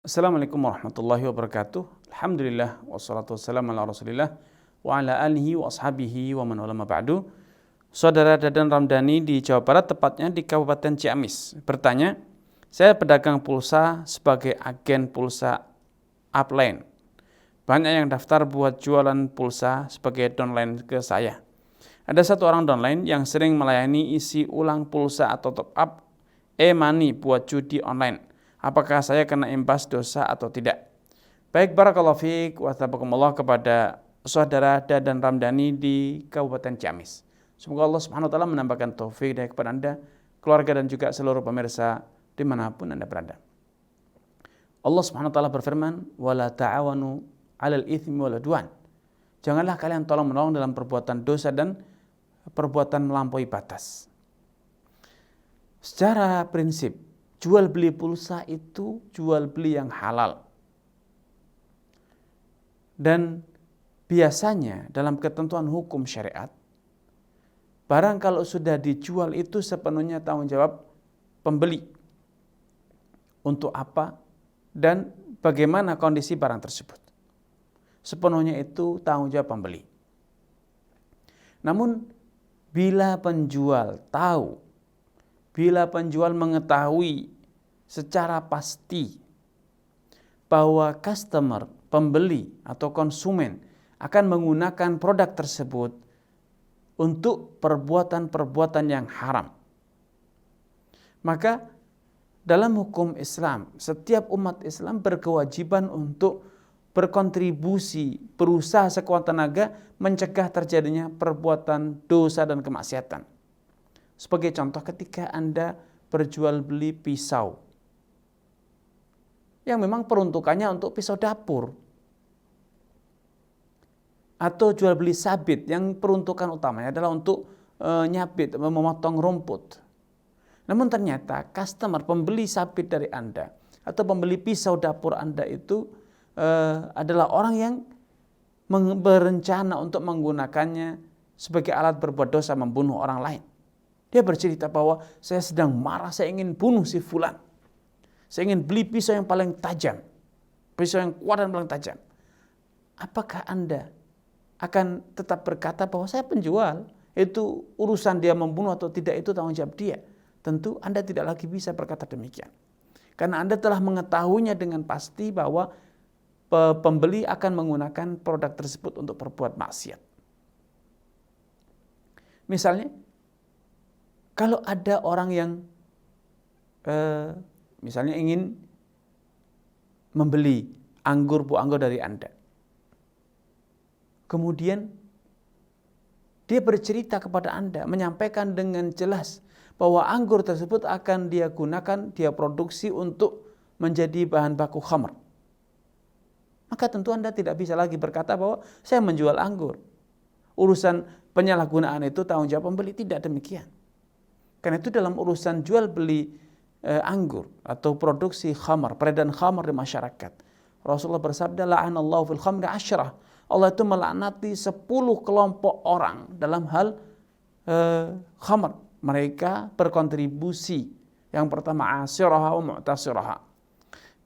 Assalamualaikum warahmatullahi wabarakatuh. Alhamdulillah wassalatu wassalamu ala Rasulillah wa ala alihi wa ashabihi wa man wala ma ba'du. Saudara Dadan Ramdhani di Jawa Barat, tepatnya di Kabupaten Ciamis, bertanya, saya pedagang pulsa sebagai agen pulsa upline. Banyak yang daftar buat jualan pulsa sebagai downline ke saya. Ada satu orang downline yang sering melayani isi ulang pulsa atau top up e-money buat judi online. Apakah saya kena imbas dosa atau tidak? Baik, barakallahu fiik wa tabakumullah kepada saudara Dadan Ramdhani di Kabupaten Ciamis. Semoga Allah Subhanahu wa taala menambahkan taufik kepada Anda, keluarga dan juga seluruh pemirsa dimanapun Anda berada. Allah Subhanahu wa taala berfirman, "Wala ta'awanu 'alal itsmi wal 'udwan." Janganlah kalian tolong-menolong dalam perbuatan dosa dan perbuatan melampaui batas. Secara prinsip, jual beli pulsa itu jual beli yang halal. Dan biasanya dalam ketentuan hukum syariat, barang kalau sudah dijual itu sepenuhnya tanggung jawab pembeli. Untuk apa dan bagaimana kondisi barang tersebut. Sepenuhnya itu tanggung jawab pembeli. Namun bila penjual tahu, bila penjual mengetahui secara pasti bahwa customer, pembeli atau konsumen akan menggunakan produk tersebut untuk perbuatan-perbuatan yang haram, maka dalam hukum Islam, setiap umat Islam berkewajiban untuk berkontribusi, berusaha sekuat tenaga mencegah terjadinya perbuatan dosa dan kemaksiatan. Sebagai contoh, ketika Anda berjual beli pisau yang memang peruntukannya untuk pisau dapur, atau jual beli sabit yang peruntukan utamanya adalah untuk nyabit, memotong rumput. Namun ternyata customer, pembeli sabit dari Anda atau pembeli pisau dapur Anda itu adalah orang yang berencana untuk menggunakannya sebagai alat berbuat dosa, membunuh orang lain. Dia bercerita bahwa saya sedang marah, saya ingin bunuh si fulan. Saya ingin beli pisau yang paling tajam, pisau yang kuat dan paling tajam. Apakah Anda akan tetap berkata bahwa saya penjual, itu urusan dia membunuh atau tidak itu tanggung jawab dia? Tentu Anda tidak lagi bisa berkata demikian. Karena Anda telah mengetahuinya dengan pasti bahwa pembeli akan menggunakan produk tersebut untuk berbuat maksiat. Misalnya, kalau ada orang yang misalnya ingin membeli buah anggur dari Anda, kemudian dia bercerita kepada Anda, menyampaikan dengan jelas bahwa anggur tersebut akan dia gunakan, dia produksi untuk menjadi bahan baku khamr, maka tentu Anda tidak bisa lagi berkata bahwa saya menjual anggur. Urusan penyalahgunaan itu tanggung jawab pembeli, tidak demikian. Karena itu dalam urusan jual beli anggur atau produksi khamar, peredaran khamar di masyarakat, Rasulullah bersabda, la'anallahu fil khamri 10. Allah itu melaknati 10 kelompok orang dalam hal khamar. Mereka berkontribusi. Yang pertama asiraha wa mu'tasiraha,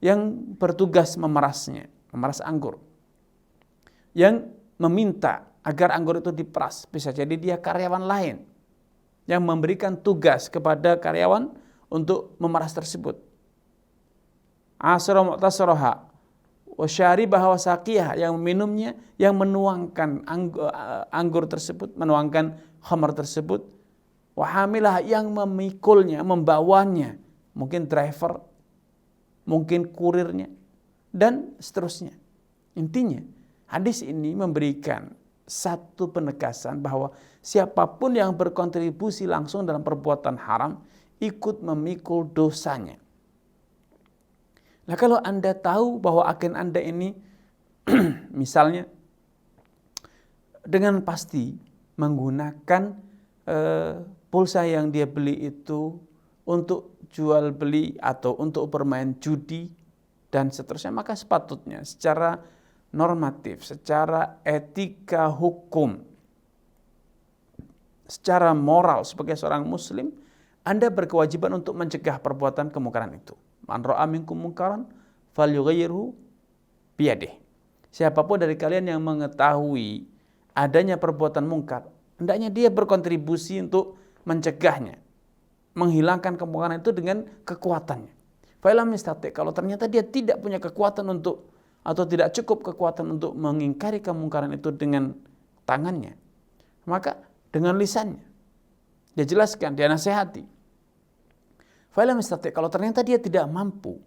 yang bertugas memeras anggur, yang meminta agar anggur itu diperas. Bisa jadi dia karyawan lain yang memberikan tugas kepada karyawan untuk memeras tersebut. Asra mu'tasiraha wa syaribaha wa saqiyah, yang meminumnya, yang menuangkan anggur tersebut, menuangkan khamar tersebut. Wa hamilah, yang memikulnya, membawanya, mungkin driver, mungkin kurirnya, dan seterusnya. Intinya, hadis ini memberikan satu penegasan bahwa siapapun yang berkontribusi langsung dalam perbuatan haram ikut memikul dosanya. Nah, kalau Anda tahu bahwa agen Anda ini misalnya dengan pasti menggunakan pulsa yang dia beli itu untuk jual beli atau untuk bermain judi dan seterusnya, maka sepatutnya secara normatif, secara etika hukum, secara moral sebagai seorang muslim, Anda berkewajiban untuk mencegah perbuatan kemungkaran itu. Man ra'a minkum munkaran falyughayyirhu biyadihi. Siapapun dari kalian yang mengetahui adanya perbuatan mungkar, hendaknya dia berkontribusi untuk mencegahnya, menghilangkan kemungkaran itu dengan kekuatannya. Fa'ilam yastati', kalau ternyata dia tidak punya kekuatan untuk, atau tidak cukup kekuatan untuk mengingkari kemungkaran itu dengan tangannya, maka dengan lisannya dia jelaskan, dia nasihati. Fa'ilam yastati', kalau ternyata dia tidak mampu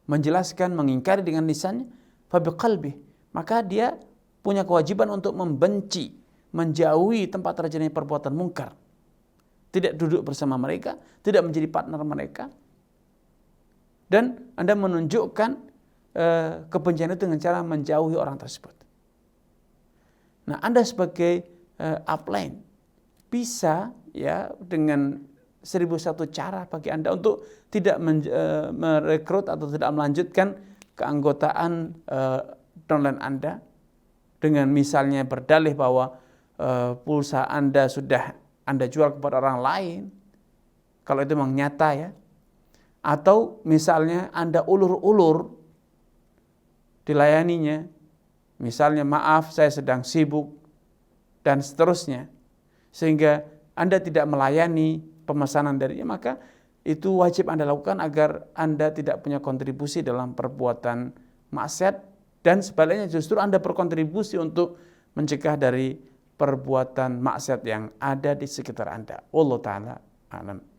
menjelaskan, mengingkari dengan lisannya, fabiqalbih, maka dia punya kewajiban untuk membenci, menjauhi tempat terjadinya perbuatan mungkar. Tidak duduk bersama mereka, tidak menjadi partner mereka. Dan Anda menunjukkan kebencian itu dengan cara menjauhi orang tersebut. Nah, Anda sebagai upline bisa ya dengan 1001 cara bagi Anda untuk tidak merekrut atau tidak melanjutkan keanggotaan downline Anda dengan misalnya berdalih bahwa pulsa Anda sudah Anda jual kepada orang lain, kalau itu memang nyata ya, atau misalnya Anda ulur-ulur dilayaninya, misalnya maaf saya sedang sibuk dan seterusnya, sehingga Anda tidak melayani pemesanan darinya, maka itu wajib Anda lakukan agar Anda tidak punya kontribusi dalam perbuatan maksiat, dan sebaliknya justru Anda berkontribusi untuk mencegah dari perbuatan maksiat yang ada di sekitar Anda. Wallahu ta'ala a'lam.